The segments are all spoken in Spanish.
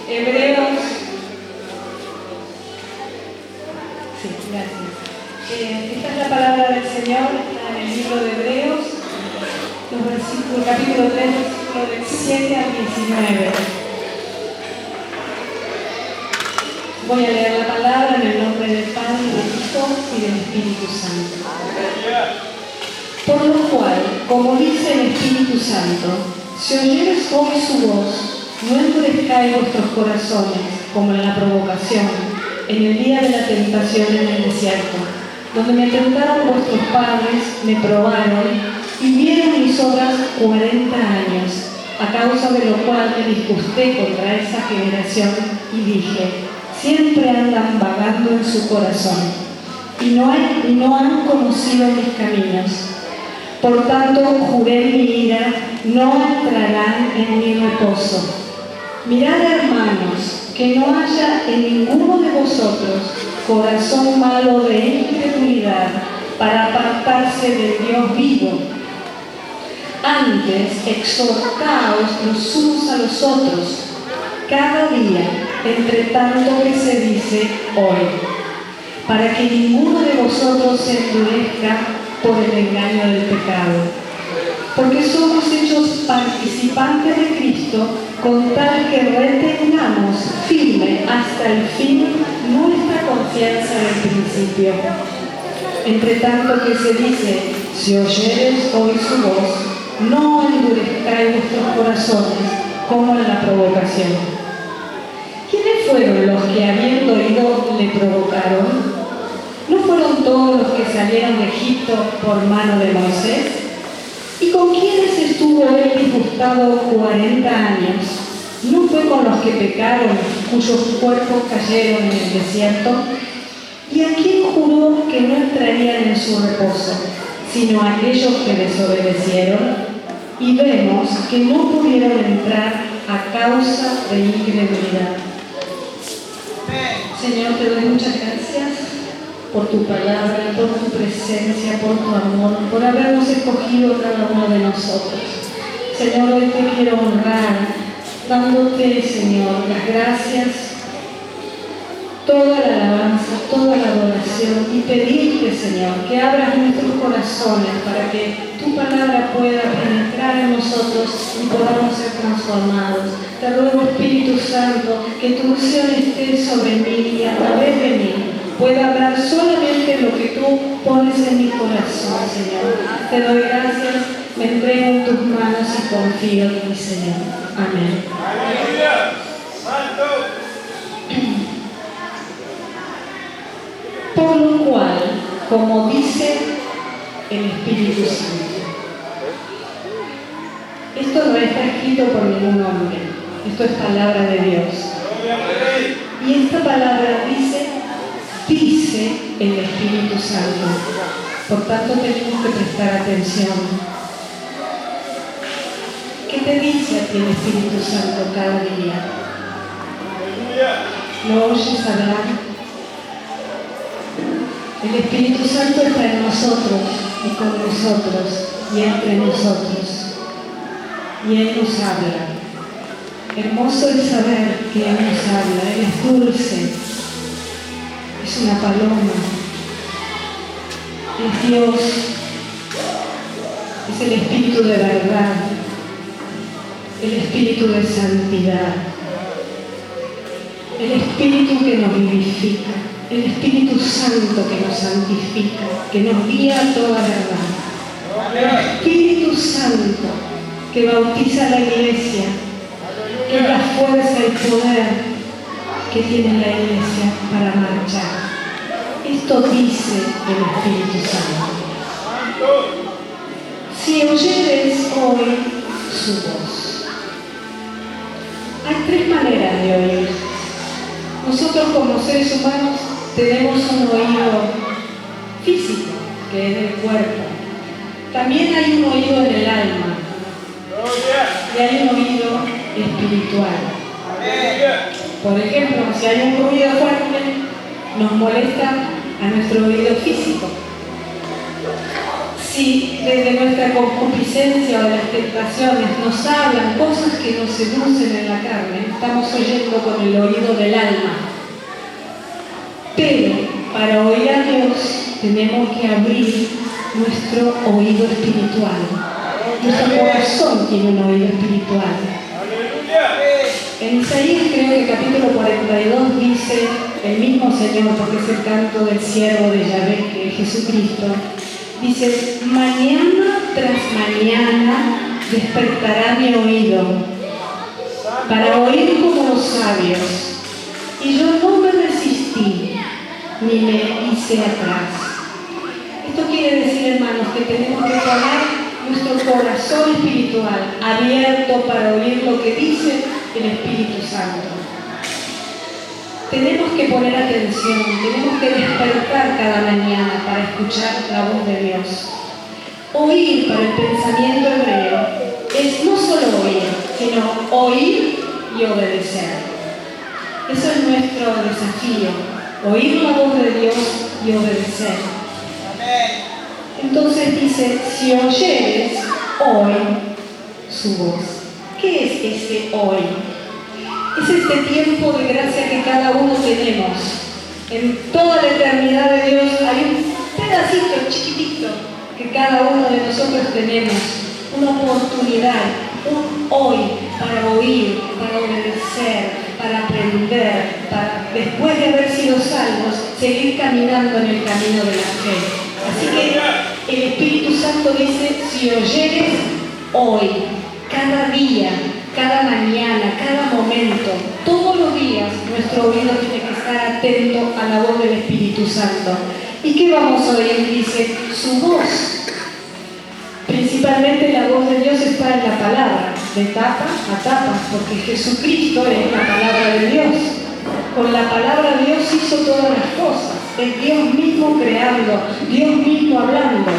Hebreos. Sí, gracias. Esta es la palabra del Señor en el libro de Hebreos, los versículos, capítulo 3, versículos del 7 al 19. Voy a leer la palabra en el nombre del Padre, del Hijo y del Espíritu Santo. Por lo cual, como dice el Espíritu Santo, si oyeres hoy su voz, no endurezcáis vuestros corazones, como en la provocación, en el día de la tentación en el desierto, donde me tentaron vuestros padres, me probaron, y vieron mis obras 40 años, a causa de lo cual me disgusté contra esa generación, y dije, siempre andan vagando en su corazón, y no han conocido mis caminos. Por tanto, juré en mi ira, no entrarán en mi reposo. Mirad, hermanos, que no haya en ninguno de vosotros corazón malo de incredulidad para apartarse del Dios vivo. Antes, exhortaos los unos a los otros, cada día, entre tanto que se dice hoy, para que ninguno de vosotros se endurezca por el engaño del pecado. Porque somos hechos participantes de Cristo, con tal que retengamos firme hasta el fin nuestra confianza del principio. Entre tanto que se dice, si oyeres hoy su voz, no endurezcáis vuestros corazones como en la provocación. ¿Quiénes fueron los que habiendo oído le provocaron? ¿No fueron todos los que salieron de Egipto por mano de Moisés? ¿Y con quiénes estuvo él disgustado 40 años? ¿No fue con los que pecaron, cuyos cuerpos cayeron en el desierto? ¿Y a quién juró que no entrarían en su reposo, sino a aquellos que desobedecieron? Y vemos que no pudieron entrar a causa de incredulidad. Señor, te doy muchas gracias por tu palabra, por tu presencia, por tu amor, por habernos escogido cada uno de nosotros. Señor, hoy te quiero honrar, dándote, Señor, las gracias, toda la alabanza, toda la adoración, y pedirte, Señor, que abras nuestros corazones para que tu palabra pueda penetrar en nosotros y podamos ser transformados. Te ruego, Espíritu Santo, que tu unción esté sobre mí y a través de mí pueda hablar solamente lo que tú pones en mi corazón, Señor. Te doy gracias, me entrego en tus manos y confío en ti, Señor. Amén. ¡Aleluya! ¡Santo! Por lo cual, como dice el Espíritu Santo, esto no está escrito por ningún hombre, esto es palabra de Dios. Y esta palabra dice el Espíritu Santo. Por tanto, tenemos que prestar atención. ¿Qué te dice a ti el Espíritu Santo cada día? ¿Lo oyes hablar? El Espíritu Santo está en nosotros y con nosotros y entre nosotros. Y Él nos habla. Hermoso es saber que Él nos habla. Él es dulce. Es una paloma. Es Dios. Es el Espíritu de verdad. El Espíritu de santidad. El Espíritu que nos vivifica. El Espíritu Santo que nos santifica, que nos guía a toda verdad. El Espíritu Santo que bautiza a la iglesia, que es la fuerza y poder que tiene la iglesia para marchar. Esto dice el Espíritu Santo. Si oyeres hoy su voz. Hay tres maneras de oír. Nosotros como seres humanos tenemos un oído físico, que es del cuerpo. También hay un oído en el alma. Y hay un oído espiritual. Por ejemplo, si hay un ruido fuerte, nos molesta a nuestro oído físico. Si desde nuestra concupiscencia o de las tentaciones nos hablan cosas que nos seducen en la carne, estamos oyendo con el oído del alma. Pero para oír a Dios tenemos que abrir nuestro oído espiritual. Nuestro corazón tiene un oído espiritual. En Isaías, creo que capítulo 42, dice el mismo Señor, porque es el canto del siervo de Yahvé, que es Jesucristo, dice: mañana tras mañana despertará mi oído para oír como los sabios, y yo no me resistí ni me hice atrás. Esto quiere decir, hermanos, que tenemos que poner nuestro corazón espiritual abierto para oír lo que dice el Espíritu Santo. Tenemos que poner atención, tenemos que despertar cada mañana para escuchar la voz de Dios. Oír para el pensamiento hebreo es no solo oír, sino oír y obedecer. Eso es nuestro desafío, oír la voz de Dios y obedecer. Entonces dice: si oyeres hoy su voz. ¿Qué es ese hoy? Es este tiempo de gracia que cada uno tenemos. En toda la eternidad de Dios hay un pedacito chiquitito que cada uno de nosotros tenemos. Una oportunidad, un hoy para oír, para obedecer, para aprender, para, después de haber sido salvos, seguir caminando en el camino de la fe. Así que el Espíritu Santo dice: si oyeres hoy, cada día, cada mañana, cada momento, todos los días, nuestro oído tiene que estar atento a la voz del Espíritu Santo. ¿Y qué vamos a oír? Dice: su voz. Principalmente la voz de Dios está en la palabra, de tapa a tapa, porque Jesucristo es la palabra de Dios. Con la palabra Dios hizo todas las cosas. Es Dios mismo creando, Dios mismo hablando.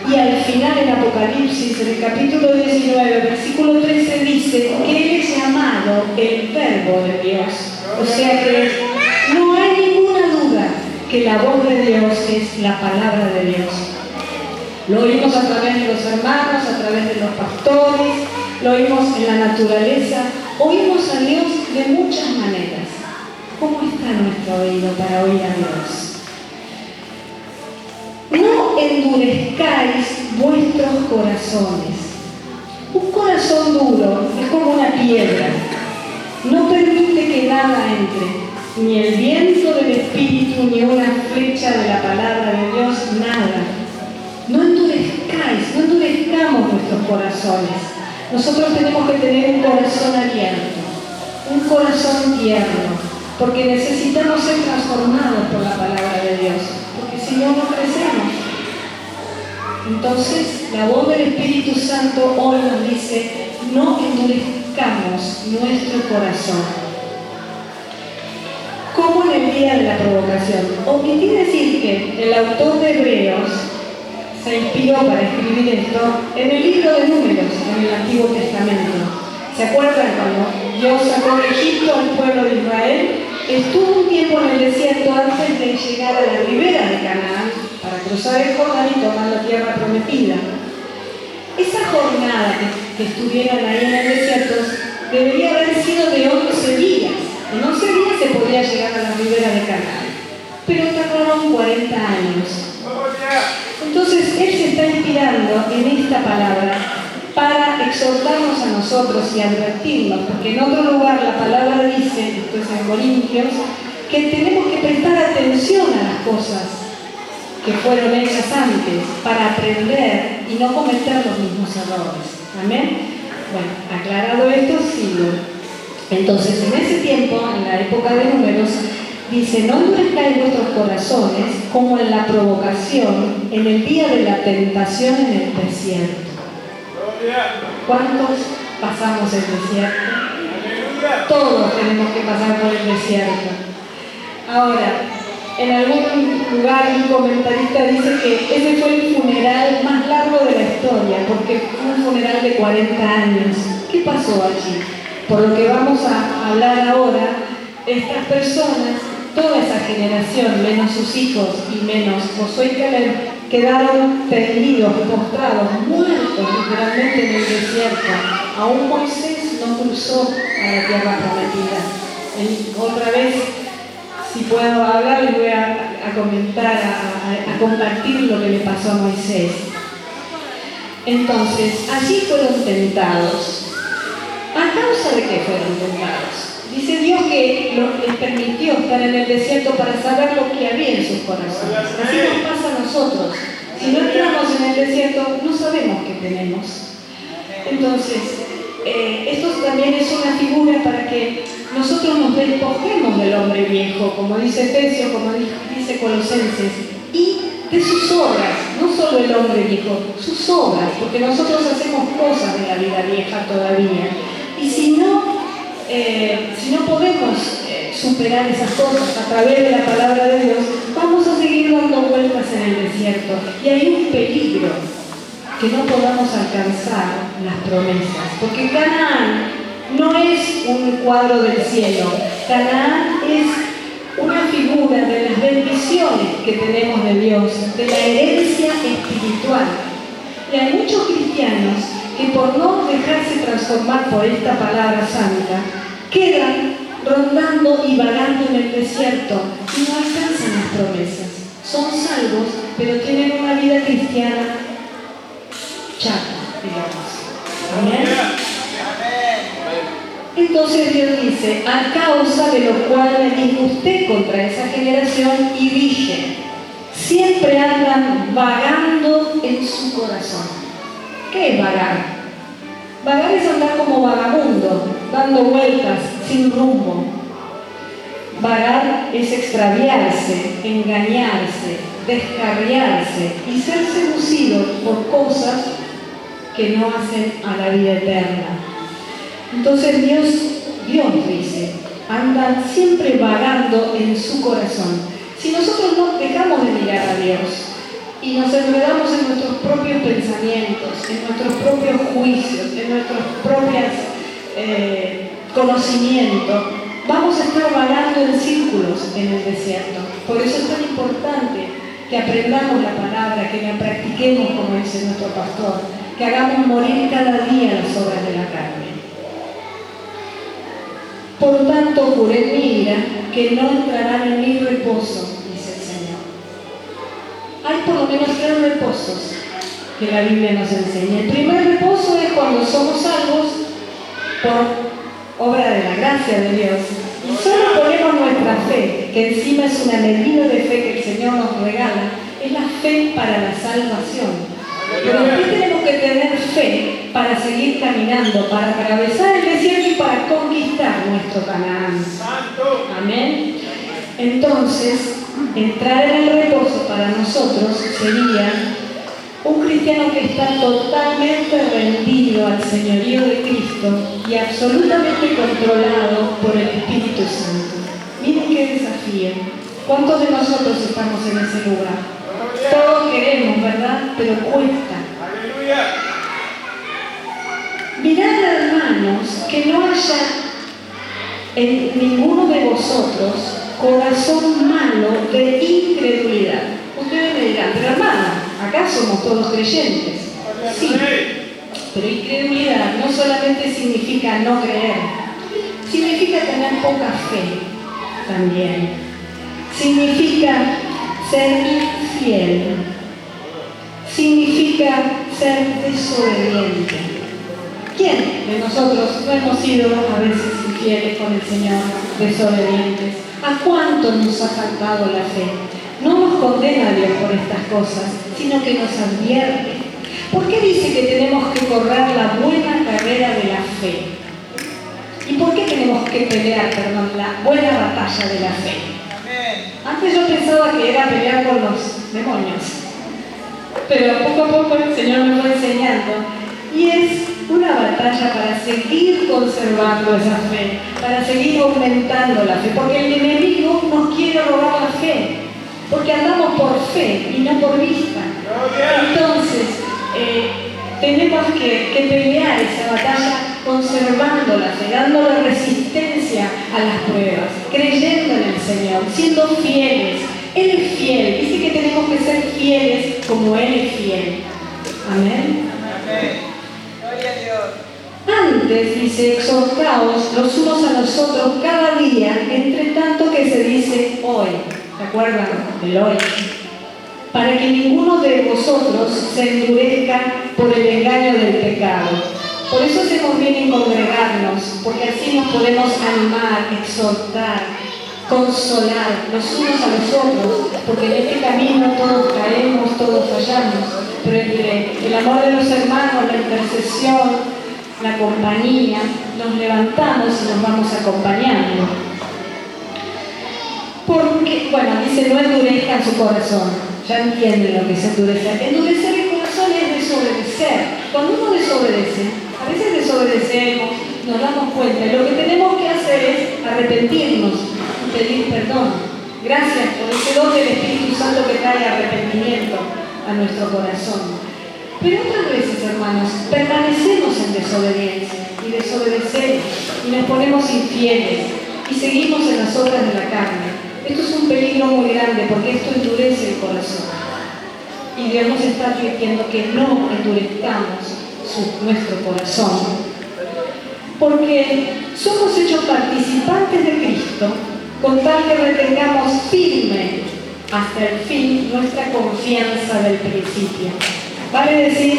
Y al final en Apocalipsis, en el capítulo 19, versículo 13, dice que Él es llamado el Verbo de Dios. O sea que no hay ninguna duda que la voz de Dios es la palabra de Dios. Lo oímos a través de los hermanos, a través de los pastores, lo oímos en la naturaleza, oímos a Dios de muchas maneras. ¿Cómo está nuestro oído para oír a Dios? No endurezcáis vuestros corazones. Un corazón duro es como una piedra. No permite que nada entre, ni el viento del Espíritu, ni una flecha de la palabra de Dios, nada. No endurezcamos nuestros corazones. Nosotros tenemos que tener un corazón abierto, un corazón tierno, porque necesitamos ser transformados por la palabra de Dios, porque si no, no crecemos. Entonces, la voz del Espíritu Santo hoy nos dice: no endurezcamos nuestro corazón. Como en el día de la provocación. O que quiere decir que el autor de Hebreos se inspiró para escribir esto en el libro de Números, en el Antiguo Testamento. ¿Se acuerdan cuando Dios sacó de Egipto al pueblo de Israel? Estuvo un tiempo en el desierto antes de llegar a la ribera de Canaán para cruzar el Jordán y tomar la tierra prometida. Esa jornada que estuvieron ahí en el desierto debería haber sido de 11 días. En 11 días se podría llegar a la ribera de Canaán, pero tardaron 40 años. Entonces Él se está inspirando en esta palabra para exhortarnos a nosotros y advertirnos, porque en otro lugar la palabra dice, esto es en Corintios, que tenemos que prestar atención a las cosas que fueron hechas antes para aprender y no cometer los mismos errores. ¿Amén? Bueno, aclarado esto, sigo. Entonces, en ese tiempo, en la época de Números, dice: no endurezcáis vuestros corazones como en la provocación, en el día de la tentación en el desierto. ¿Cuántos pasamos el desierto? Todos tenemos que pasar por el desierto. Ahora, en algún lugar un comentarista dice que ese fue el funeral más largo de la historia, porque fue un funeral de 40 años. ¿Qué pasó allí? Por lo que vamos a hablar ahora, estas personas, toda esa generación, menos sus hijos y menos Josué y Caleb, quedaron tendidos, postrados, muertos literalmente en el desierto. Aún Moisés no cruzó a la tierra prometida. Otra vez, si puedo hablar, les voy a comentar, a compartir lo que le pasó a Moisés. Entonces, allí fueron tentados. ¿A causa de qué fueron tentados? Dice Dios que les permitió estar en el desierto para saber lo que había en sus corazones. Así nos pasa a nosotros. Si no entramos en el desierto, no sabemos qué tenemos. Entonces, esto también es una figura para que nosotros nos despojemos del hombre viejo, como dice Efesios, como dice Colosenses, y de sus obras, no solo el hombre viejo, sus obras, porque nosotros hacemos cosas de la vida vieja todavía. Y si no podemos superar esas cosas a través de la palabra de Dios, vamos a seguir dando vueltas en el desierto. Y hay un peligro, que no podamos alcanzar las promesas. Porque Canaán no es un cuadro del cielo. Canaán es una figura de las bendiciones que tenemos de Dios, de la herencia espiritual. Y hay muchos cristianos que por no dejarse transformar por esta palabra santa, quedan rondando y vagando en el desierto y no alcanzan las promesas. Son salvos, pero tienen una vida cristiana chata, digamos. Amén. Entonces Dios dice, a causa de lo cual me disgusté contra esa generación y dije, siempre andan vagando en su corazón. ¿Qué es vagar? Vagar es andar como vagabundo, dando vueltas, sin rumbo. Vagar es extraviarse, engañarse, descarriarse y ser seducido por cosas que no hacen a la vida eterna. Entonces Dios dice, andan siempre vagando en su corazón. Si nosotros no dejamos de mirar a Dios y nos enredamos en nuestros propios pensamientos, en nuestros propios juicios, en nuestros propios conocimientos, vamos a estar vagando en círculos en el desierto. Por eso es tan importante que aprendamos la palabra, que la practiquemos, como dice nuestro pastor, que hagamos morir cada día las obras de la carne. Por tanto, juré en mi ira que no entrarán en mi reposo, dice el Señor. Hay por lo menos 3 reposos que la Biblia nos enseña. El primer reposo es cuando somos salvos por obra de la gracia de Dios. Y solo ponemos nuestra fe, que encima es una medida de fe que el Señor nos regala, es la fe para la salvación. Pero ¿qué tenemos que tener fe para seguir caminando, para atravesar el desierto y para conquistar nuestro Canaán? Amén. Entonces, entrar en el reposo para nosotros sería un cristiano que está totalmente rendido al señorío de Cristo y absolutamente controlado por el Espíritu Santo. Miren qué desafío. ¿Cuántos de nosotros estamos en ese lugar? Todos queremos, ¿verdad? Pero cuesta. Mirad, hermanos, que no haya en ninguno de vosotros corazón malo de incredulidad. Ustedes me dirán, pero hermana, acá somos todos creyentes. Sí, pero incredulidad no solamente significa no creer, significa tener poca fe también. Significa ser infiel, significa ser desobediente. ¿Quién de nosotros no hemos sido a veces infieles con el Señor, desobedientes? ¿A cuánto nos ha faltado la fe? No nos condena Dios por estas cosas, sino que nos advierte. ¿Por qué dice que tenemos que correr la buena carrera de la fe? ¿Y por qué tenemos que pelear, la buena batalla de la fe? Antes yo pensaba que era pelear con los demonios, pero poco a poco el Señor me fue enseñando. Y es una batalla para seguir conservando esa fe, para seguir aumentando la fe, porque el enemigo nos quiere robar la fe, porque andamos por fe y no por vista. Entonces, tenemos que pelear esa batalla conservando la fe, dándole resistencia a las pruebas, creyendo en el Señor, siendo fieles. Él es fiel, dice que tenemos que ser fieles como Él es fiel. Amén. Amén. Gloria a Dios. Antes, dice, exhortaos los unos a los otros cada día, entre tanto que se dice hoy. ¿Se acuerdan del hoy? Para que ninguno de vosotros se endurezca por el engaño del pecado. Por eso hacemos bien en congregarnos, porque así nos podemos animar, exhortar, consolar los unos a los otros, porque en este camino todos caemos, todos fallamos, pero entre el amor de los hermanos, la intercesión, la compañía, nos levantamos y nos vamos acompañando. Porque, bueno, dice, no endurezcan su corazón. Ya entienden lo que es endurecer. Endurecer el corazón es desobedecer. Cuando uno desobedece, a veces desobedecemos, nos damos cuenta, y lo que tenemos que hacer es arrepentirnos y pedir perdón. Gracias por ese don del Espíritu Santo que trae arrepentimiento a nuestro corazón. Pero otras veces, hermanos, permanecemos en desobediencia y desobedecemos y nos ponemos infieles y seguimos en las obras de la carne. Esto es un peligro muy grande porque esto endurece el corazón. Y Dios nos está advirtiendo que no endurezcamos nuestro corazón. Porque somos hechos participantes de Cristo con tal que retengamos firme hasta el fin nuestra confianza del principio. Vale decir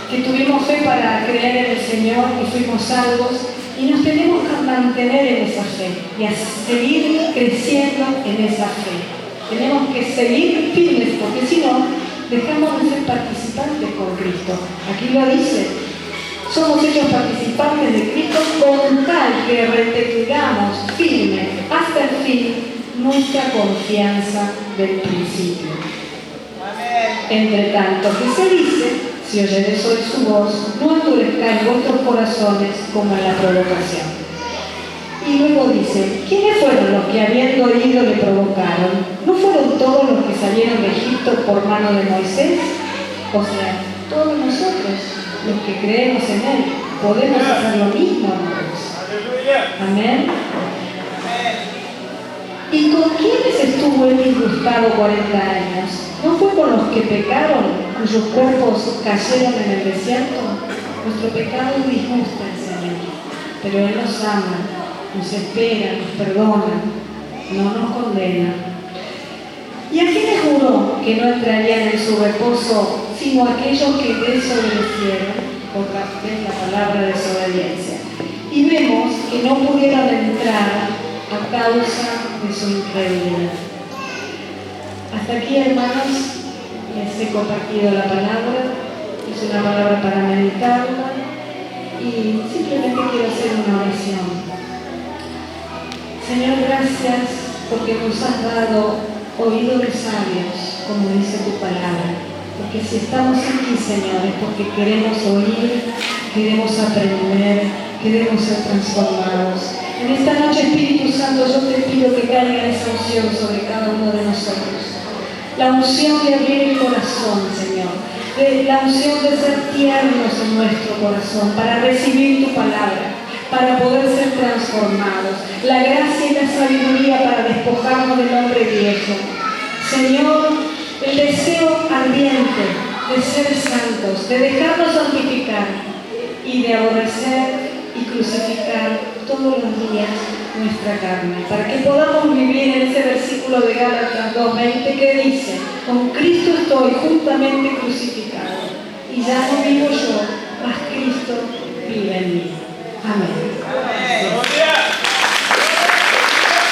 que tuvimos fe para creer en el Señor y fuimos salvos y nos tenemos que mantener en esa fe y a seguir creciendo en esa fe. Tenemos que seguir firmes porque si no, dejamos de ser participantes con Cristo. Aquí lo dice, somos hechos participantes de Cristo con tal que retengamos firme hasta el fin nuestra confianza del principio. Entre tanto que se dice, si oyereis hoy su voz, no endurezcáis vuestros corazones como en la provocación. Y luego dice, ¿quiénes fueron los que habiendo oído le provocaron? ¿No fueron todos los que salieron de Egipto por mano de Moisés? O sea, todos nosotros, los que creemos en Él, podemos hacer lo mismo, hermanos. Amén. ¿Y con quiénes estuvo Él disgustado 40 años? ¿No fue con los que pecaron, cuyos cuerpos cayeron en el desierto? Nuestro pecado disgusta al Señor, pero Él nos ama, nos espera, nos perdona, no nos condena. ¿Y a quiénes juró que no entrarían en su reposo, sino aquellos que desobedecieron? Otra vez la palabra desobediencia. Y vemos que no pudieron entrar a causa de su incredulidad. Hasta aquí, hermanos, les he compartido la palabra. Es una palabra para meditarla y simplemente quiero hacer una oración. Señor, gracias porque nos has dado oídos de sabios, como dice tu palabra. Porque si estamos aquí, Señor, es porque queremos oír, queremos aprender, queremos ser transformados. En esta noche, Espíritu Santo, yo te pido que caiga esa unción sobre cada uno de nosotros. La unción de abrir el corazón, Señor. La unción de ser tiernos en nuestro corazón para recibir tu palabra, para poder ser transformados. La gracia y la sabiduría para despojarnos del hombre viejo. Señor, el deseo ardiente de ser santos, de dejarnos santificar y de aborrecer y crucificar todos los días nuestra carne, para que podamos vivir en ese versículo de Gálatas 2:20 que dice, con Cristo estoy juntamente crucificado, y ya no vivo yo, mas Cristo vive en mí. Amén.